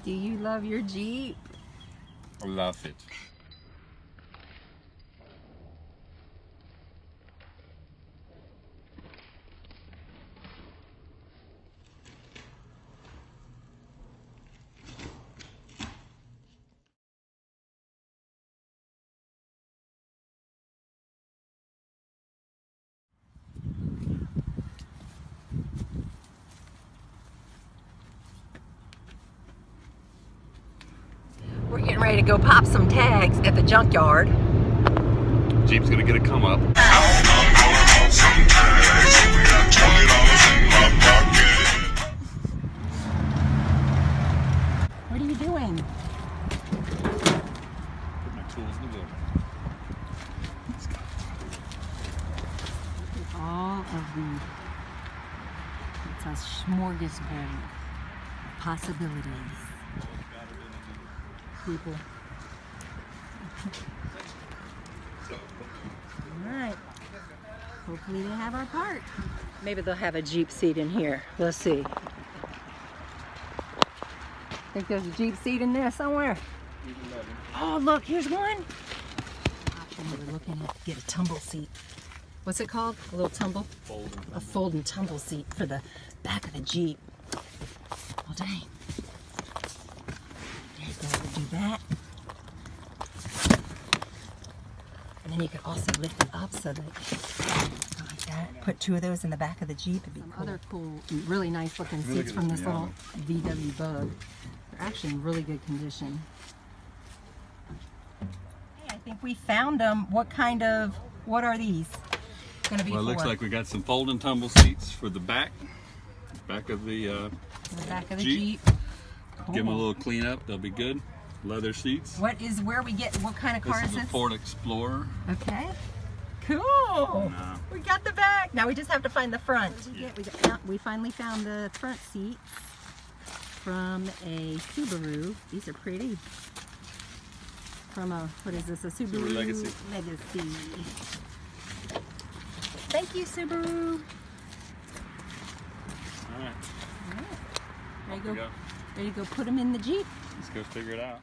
Do you love your Jeep? I love it. We're getting ready to go pop some tags at the junkyard. Jeep's gonna get a come up. What are you doing? Put my tools in the book. All of the, it's a smorgasbord of possibilities. People. Alright. Hopefully they have our part. Maybe they'll have a Jeep seat in here. Let's see. Think there's a Jeep seat in there somewhere. Oh, look, here's one. Option we're looking at get a tumble seat. What's it called? A little tumble? A fold and tumble seat for the back of the Jeep. Well, dang. There you go. We'll do that. And then you could also lift it up so that, like that. Put two of those in the back of the Jeep. It'd be cool. Other cool, really nice looking seats from this little VW Bug. They're actually in really good condition. Hey, I think we found them. What are these? Gonna be Well, it for? looks like we got some fold and tumble seats for the back of the Jeep. Cool. Give them a little clean up. They'll be good. Leather seats. What kind of car is This is a Ford Explorer. Okay. Cool. We got the back. Now we just have to find the front. We finally found the front seats from a Subaru. These are pretty. From a, what is this? A Subaru Legacy. Thank you, Subaru. All right. There you go. There you go. Put them in the Jeep. Let's go figure it out.